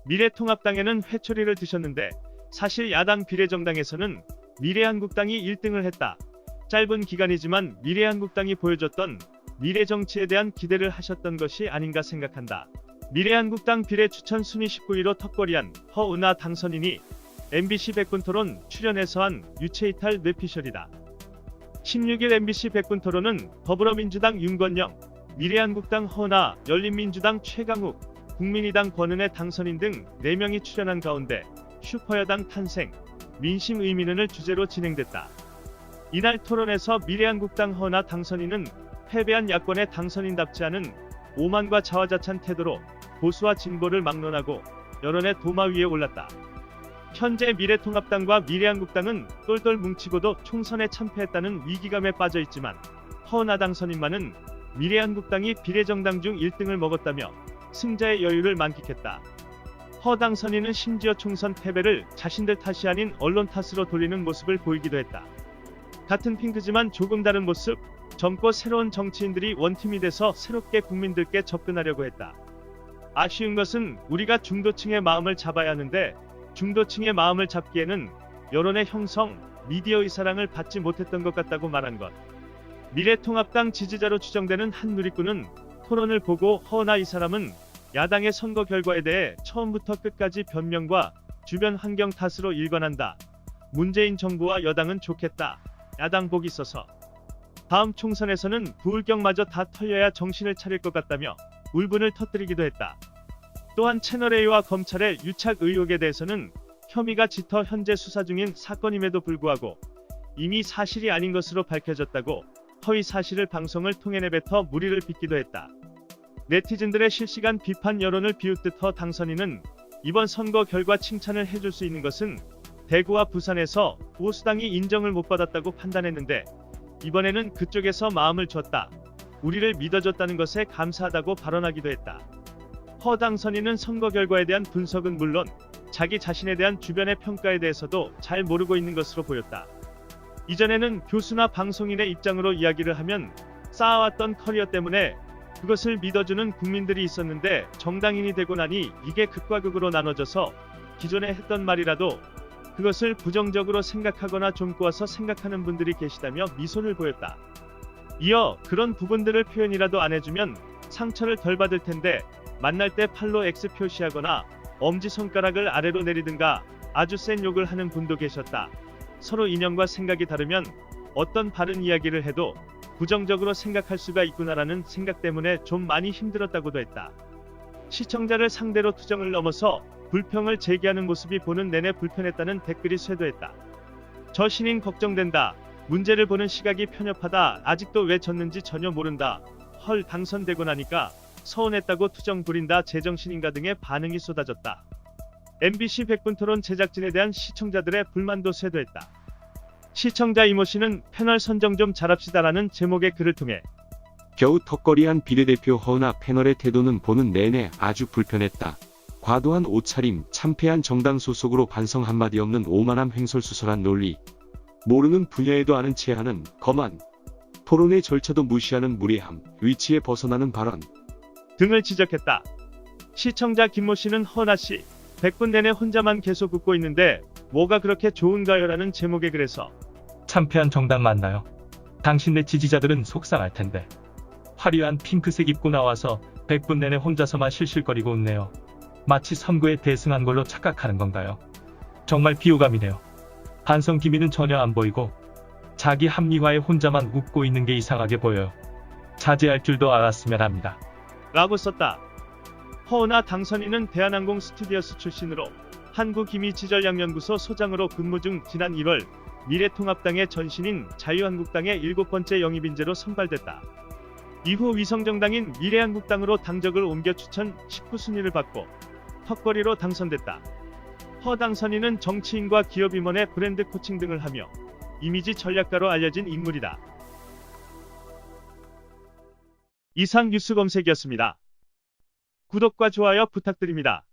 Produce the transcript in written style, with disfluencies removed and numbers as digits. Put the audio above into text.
미래통합당에는 회초리를 드셨는데 사실 야당 비례정당에서는 미래한국당이 1등을 했다. 짧은 기간이지만 미래한국당이 보여줬던 미래정치에 대한 기대를 하셨던 것이 아닌가 생각한다. 미래한국당 비례 추천 순위 19위로 턱걸이한 허은하 당선인이 MBC 백분토론 출연에서 한 유체이탈 뇌피셜이다. 16일 MBC 백분토론은 더불어민주당 윤건영, 미래한국당 허은하, 열린민주당 최강욱, 국민의당 권은혜 당선인 등 4명이 출연한 가운데 슈퍼여당 탄생, 민심 의민은을 주제로 진행됐다. 이날 토론에서 미래한국당 허은하 당선인은 패배한 야권의 당선인답지 않은 오만과 자화자찬 태도로 보수와 진보를 막론하고 여론의 도마 위에 올랐다. 현재 미래통합당과 미래한국당은 똘똘 뭉치고도 총선에 참패했다는 위기감에 빠져 있지만 허은하 당선인만은 미래한국당이 비례정당 중 1등을 먹었다며 승자의 여유를 만끽했다. 허 당선인은 심지어 총선 패배를 자신들 탓이 아닌 언론 탓으로 돌리는 모습을 보이기도 했다. 같은 핑크지만 조금 다른 모습, 젊고 새로운 정치인들이 원팀이 돼서 새롭게 국민들께 접근하려고 했다. 아쉬운 것은 우리가 중도층의 마음을 잡아야 하는데 중도층의 마음을 잡기에는 여론의 형성, 미디어의 사랑을 받지 못했던 것 같다고 말한 것. 미래통합당 지지자로 추정되는 한 누리꾼은 토론을 보고 허은하 이 사람은 야당의 선거 결과에 대해 처음부터 끝까지 변명과 주변 환경 탓으로 일관한다. 문재인 정부와 여당은 좋겠다. 야당 복이 있어서. 다음 총선에서는 부울경마저 다 털려야 정신을 차릴 것 같다며 울분을 터뜨리기도 했다. 또한 채널A와 검찰의 유착 의혹에 대해서는 혐의가 짙어 현재 수사 중인 사건임에도 불구하고 이미 사실이 아닌 것으로 밝혀졌다고 허위 사실을 방송을 통해 내뱉어 물의를 빚기도 했다. 네티즌들의 실시간 비판 여론을 비웃듯 허 당선인은 이번 선거 결과 칭찬을 해줄 수 있는 것은 대구와 부산에서 보수당이 인정을 못 받았다고 판단했는데 이번에는 그쪽에서 마음을 줬다. 우리를 믿어줬다는 것에 감사하다고 발언하기도 했다. 허 당선인은 선거 결과에 대한 분석은 물론 자기 자신에 대한 주변의 평가에 대해서도 잘 모르고 있는 것으로 보였다. 이전에는 교수나 방송인의 입장으로 이야기를 하면 쌓아왔던 커리어 때문에 그것을 믿어주는 국민들이 있었는데 정당인이 되고 나니 이게 극과 극으로 나눠져서 기존에 했던 말이라도 그것을 부정적으로 생각하거나 좀 꼬아서 생각하는 분들이 계시다며 미소를 보였다. 이어 그런 부분들을 표현이라도 안 해주면 상처를 덜 받을 텐데 만날 때 팔로 X 표시하거나 엄지손가락을 아래로 내리든가 아주 센 욕을 하는 분도 계셨다. 서로 이념과 생각이 다르면 어떤 바른 이야기를 해도 부정적으로 생각할 수가 있구나라는 생각 때문에 좀 많이 힘들었다고도 했다. 시청자를 상대로 투정을 넘어서 불평을 제기하는 모습이 보는 내내 불편했다는 댓글이 쇄도했다. 저 신인 걱정된다. 문제를 보는 시각이 편협하다. 아직도 왜 졌는지 전혀 모른다. 헐 당선되고 나니까 서운했다고 투정 부린다. 제정신인가 등의 반응이 쏟아졌다. MBC 백분토론 제작진에 대한 시청자들의 불만도 쇄도했다. 시청자 이모 씨는 패널 선정 좀 잘합시다라는 제목의 글을 통해 겨우 턱걸이한 비례대표 허은하 패널의 태도는 보는 내내 아주 불편했다. 과도한 옷차림, 참패한 정당 소속으로 반성 한마디 없는 오만함 횡설수설한 논리, 모르는 분야에도 아는 체하는 거만, 토론의 절차도 무시하는 무례함, 위치에 벗어나는 발언 등을 지적했다. 시청자 김모 씨는 허은하 씨, 100분 내내 혼자만 계속 웃고 있는데 뭐가 그렇게 좋은가요? 라는 제목의 글에서 참패한 정당 맞나요? 당신네 지지자들은 속상할 텐데. 화려한 핑크색 입고 나와서 100분 내내 혼자서만 실실거리고 웃네요. 마치 선거에 대승한 걸로 착각하는 건가요? 정말 비호감이네요. 반성 기미는 전혀 안 보이고 자기 합리화에 혼자만 웃고 있는 게 이상하게 보여요. 자제할 줄도 알았으면 합니다. 라고 썼다. 허은하 당선인은 대한항공 스튜디오스 출신으로 한국이미지전략연구소 소장으로 근무 중 지난 1월 미래통합당의 전신인 자유한국당의 7번째 영입인재로 선발됐다. 이후 위성정당인 미래한국당으로 당적을 옮겨 추천 19순위를 받고 턱걸이로 당선됐다. 허 당선인은 정치인과 기업 임원의 브랜드 코칭 등을 하며 이미지 전략가로 알려진 인물이다. 이상 뉴스 검색이었습니다. 구독과 좋아요 부탁드립니다.